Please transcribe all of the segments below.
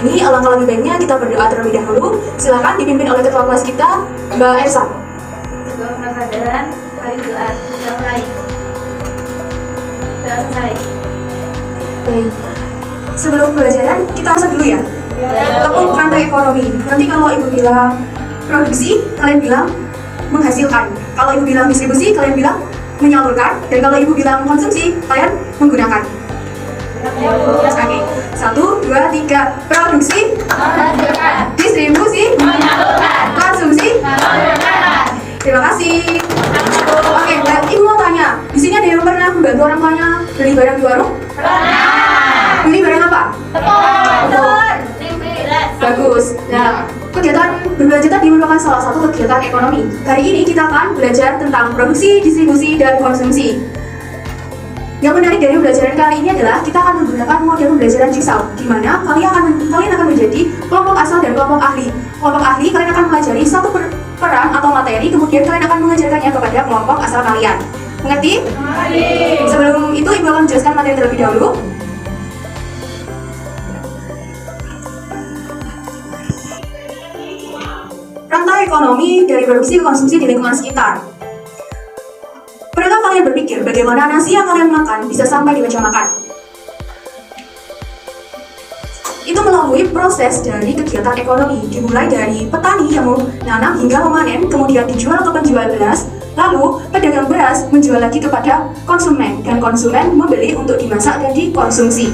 ini alangkah lebih baiknya kita berdoa terlebih dahulu. Silakan dipimpin oleh ketua kelas kita, Mbak Ersa. Sebuah kesadaran, mari doa. Kita mulai. Kita selesai. Baik. Sebelum pembelajaran, kita masuk dulu ya. Tepung rantai ekonomi. Nanti kalau ibu bilang produksi, kalian bilang menghasilkan. Kalau ibu bilang distribusi, kalian bilang menyalurkan. Dan kalau ibu bilang konsumsi, kalian menggunakan. Oke, 1, 2, 3. Produksi, Menghasilkan. distribusi, Menyalurkan. konsumsi. Menyalurkan. Terima kasih. Oke, ibu mau tanya, di sini ada yang pernah membantu orang tuanya beli barang di warung? Pernah. Beli barang apa? Telur. Tempe. Bagus. Nah, kegiatan berbelanja tadi merupakan salah satu kegiatan ekonomi. Kali ini kita akan belajar tentang produksi, distribusi, dan konsumsi. Yang menarik dari pembelajaran kali ini adalah kita akan menggunakan model pembelajaran jigsaw, di mana kalian akan menjadi kelompok asal dan kelompok ahli. Kelompok ahli kalian akan mempelajari satu peran atau materi, kemudian kalian akan mengajarkannya kepada kelompok asal kalian. Mengerti? Sebelum itu, ibu akan menjelaskan materi terlebih dahulu. Rantai ekonomi dari produksi ke konsumsi di lingkungan sekitar. Pernahkah kalian berpikir bagaimana nasi yang kalian makan bisa sampai di meja makan? Itu melalui proses dari kegiatan ekonomi, dimulai dari petani yang menanam hingga memanen, kemudian dijual ke penjual beras, lalu pedagang beras menjual lagi kepada konsumen, dan konsumen membeli untuk dimasak dan dikonsumsi.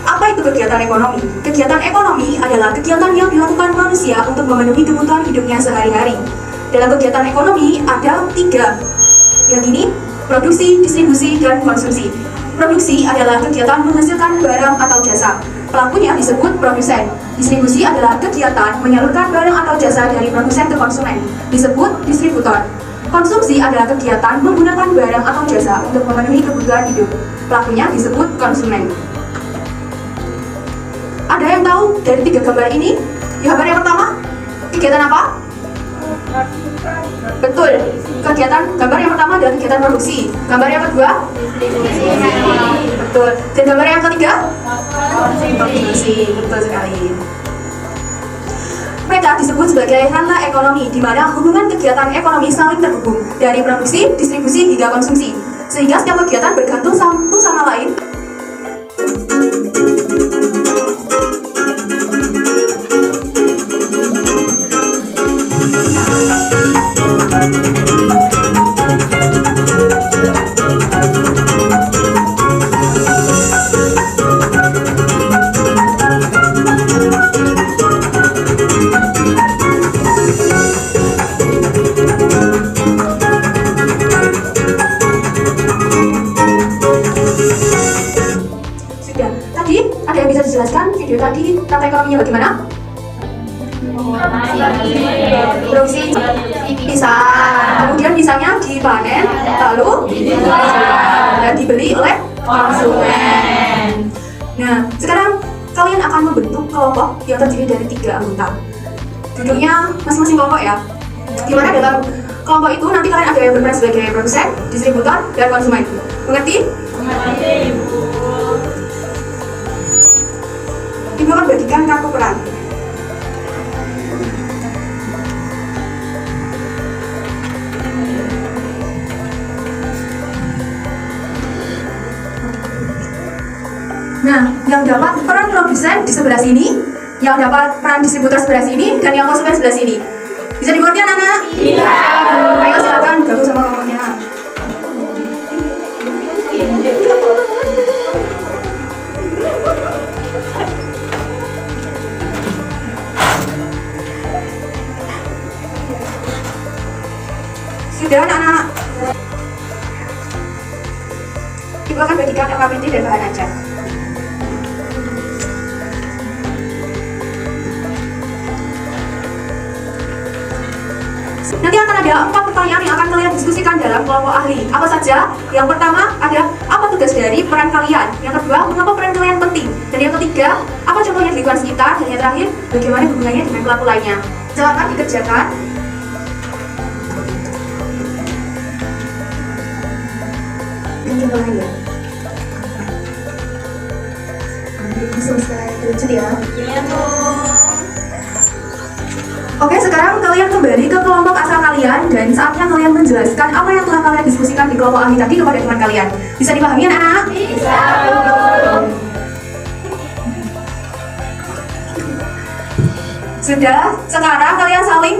Apa itu kegiatan ekonomi? Kegiatan ekonomi adalah kegiatan yang dilakukan manusia untuk memenuhi kebutuhan hidupnya sehari-hari. Dalam kegiatan ekonomi ada 3. Yang ini, produksi, distribusi, dan konsumsi. Produksi adalah kegiatan menghasilkan barang atau jasa. Pelakunya disebut produsen. Distribusi adalah kegiatan menyalurkan barang atau jasa dari produsen ke konsumen. Disebut distributor. Konsumsi adalah kegiatan menggunakan barang atau jasa untuk memenuhi kebutuhan hidup. Pelakunya disebut konsumen. Ada yang tahu dari 3 gambar ini? Gambar yang pertama, kegiatan apa? Betul. Gambar yang pertama adalah kegiatan produksi. Gambar yang kedua? Betul. Dan gambar yang ketiga? Konsumsi. Betul sekali. Mereka disebut sebagai rantai ekonomi, di mana hubungan kegiatan ekonomi saling terhubung dari produksi, distribusi, hingga konsumsi. Sehingga setiap kegiatan bergantung satu sama lain. Jelaskan video tadi tata ekonominya bagaimana? Produksi pisang, kemudian pisangnya dipanen, lalu dan dibeli oleh konsumen. Nah, sekarang kalian akan membentuk kelompok yang terdiri dari 3 anggota. Duduknya masing-masing kelompok ya. Dimana dalam kelompok itu nanti kalian ada yang berperan sebagai produsen, distributor, dan konsumen. Mengerti? Mengerti, Ibu. Ibu akan bagikan kartu peran. Nah, yang dapat peran produsen di sebelah sini, yang dapat peran distributor sebelah sini, dan yang konsumen sebelah sini. Bisa dimengerti anak-anak? Iya. Ayo silakan gabung sama kelompoknya. Sudah anak-anak? Ibu akan bagikan LKPD dan bahan ajar. Nanti akan ada 4 pertanyaan yang akan kalian diskusikan dalam kelompok ahli. Apa saja? Yang pertama ada apa tugas dari peran kalian? Yang kedua, mengapa peran kalian penting? Dan yang ketiga, apa contohnya di lingkungan sekitar? Dan yang terakhir, bagaimana hubungannya dengan pelaku lainnya? Silakan dikerjakan. Dan contoh lain ya. di semester yang lanjut ya. Iya, Bu. Oke, sekarang kalian kembali ke kelompok asal kalian dan saatnya kalian menjelaskan apa yang telah kalian diskusikan di kelompok ahli tadi kepada teman kalian. Bisa dipahami anak-anak? Bisa, Sudah, sekarang kalian saling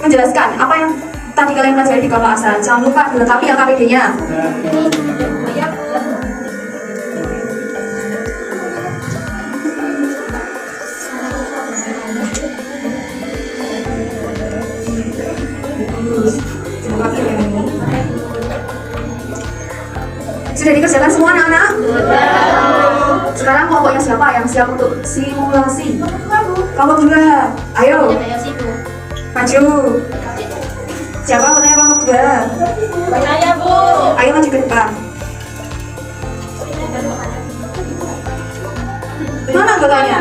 menjelaskan apa yang tadi kalian pelajari di kelompok asal. Jangan lupa dilengkapi ya KPD-nya. Sudah dikerjakan semua anak-anak? Sekarang kelompoknya siapa yang siap untuk simulasi? Kelompok 2. Ayo, maju. Siapa katanya kelompok 2? Saya, Bu. Ayo maju ke depan. Mana anggotanya?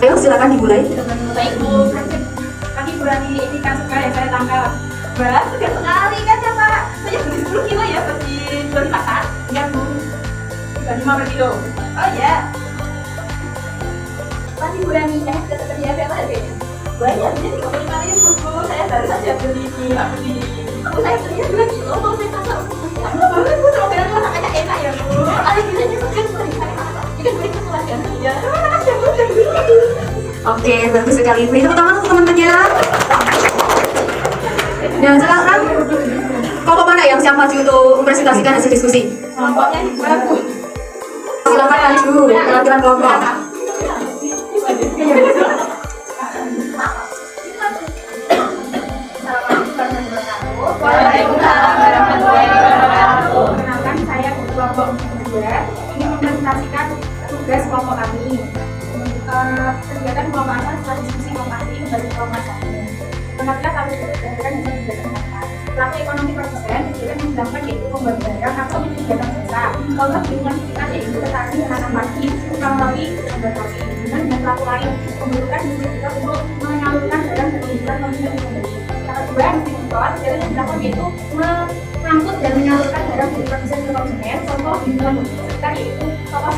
Ayo silakan dimulai. Baik, Bu. Kaki berani ini kan suka yang saya tangkap. Berat sekali kan ya, Pak? Saya beli 10 kilo ya, beli 2 pasar. Iya, Bu. 35 per kilo. Oh iya. Pasti berani ya, seperti apa harganya? Banyak, jadi 35.000, Bu. Saya baru saja beli di Bu, saya belinya 2 kilo, mau saya pasar. Banget, Bu, sama dengan rasanya enak ya, Bu. Ada bilangnya sekian beli saya. Ikan beli keselamatan. Ya, terima kasih, Bu. Oke, bagus sekali. Beri tepuk tangan untuk teman-temannya. Dan sekarang kelompok mana yang siap maju untuk mempresentasikan hasil diskusi? Kelompoknya di mana, Bu? Silakan maju, perwakilan kelompok. Waalaikumsalam warahmatullahi wabarakatuh. Perkenalkan, saya kelompok 2 ingin mempresentasikan tugas kelompok kami. Kegiatan kelompok asal setelah diskusi kelompok ahli kembali kelompok 1. Penampilan kami berdasarkan hasil berdasarkan pelaku ekonomi produsen. Kegiatan yang dilakukan yaitu membuat barang atau kegiatan jasa. Contoh lingkungan sekitar yaitu petani menanam padi, tukang rawi, membuat rawi. Dengan pelaku lain membutuhkan distributor untuk menyalurkan barang dan kebutuhan konsumen di pembeli. Yang kedua, distributor kegiatan yang dilakukan yaitu mengangkut dan menyalurkan barang dari produsen ke konsumen. Contoh lingkungan sekitar yaitu toko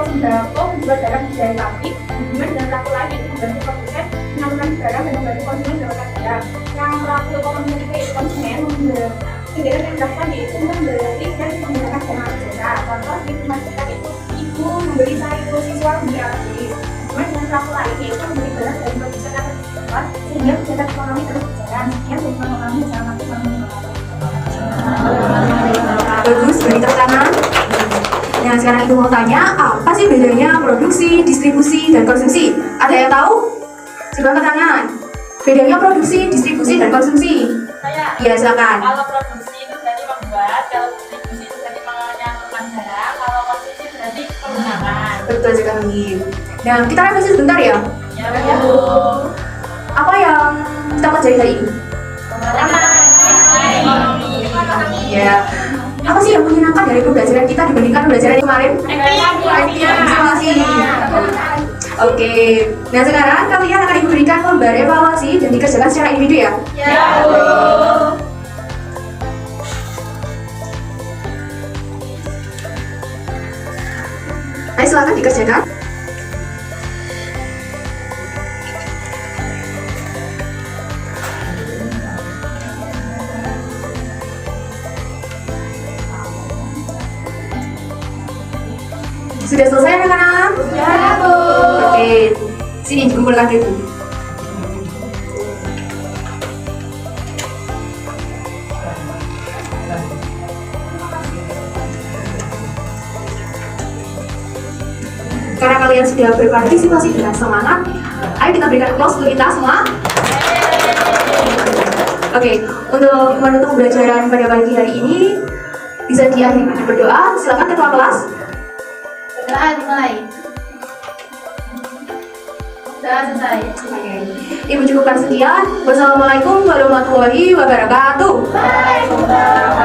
sembako menjual barang dari pabrik. Hubungan dengan pelaku lain yaitu membantu produsen menyalurkan barang dan membantu konsumen mendapatkan barang. Yang pelaku konsumen yaitu konsumen kegiatan yang dilakukan yaitu membeli dan menggunakan barang jasa. Contoh lingkungan sekitar yaitu ibu memberi sayur, siswa memberi alat tulis. Hubungan dengan pelaku lain yaitu membeli barang dari produsen atau distributor sehingga kegiatan ekonomi terus berjalan. Sekian hubungan kami sama Bagus, beri tepuk tangan. Nah, sekarang ibu mau tanya, apa sih bedanya produksi, distribusi, dan konsumsi? Ada yang tahu? Coba angkat tangan. Bedanya produksi, distribusi, dan konsumsi. Saya Iya, silakan. kalau produksi itu berarti membuat, kalau distribusi itu berarti menyalurkan barang, kalau konsumsi berarti penggunaan. Betul sekali. Nah, kita revisi sebentar ya. Ya, Bu. Apa yang kita pelajari hari ini? Ya. Apa sih yang menyenangkan dari pembelajaran kita dibandingkan pembelajaran kemarin? Evaluasi. Oke. Nah, sekarang kalian akan diberikan lembar evaluasi dan dikerjakan secara individu ya. Ya, Bu. Ayo silakan dikerjakan. Sudah selesai anak-anak? Ya, Bu. Oke, sini kumpulkan ibu. Karena kalian sudah berpartisipasi dengan semangat, ayo kita berikan applause untuk kita semua. Oke, untuk menutup pembelajaran pada pagi hari ini bisa diakhiri dengan berdoa. Silakan ketua kelas. Setelah dimulai. Sudah selesai. Oke, Ibu cukupkan sekian. Wassalamualaikum warahmatullahi wabarakatuh. Waalaikumsalam.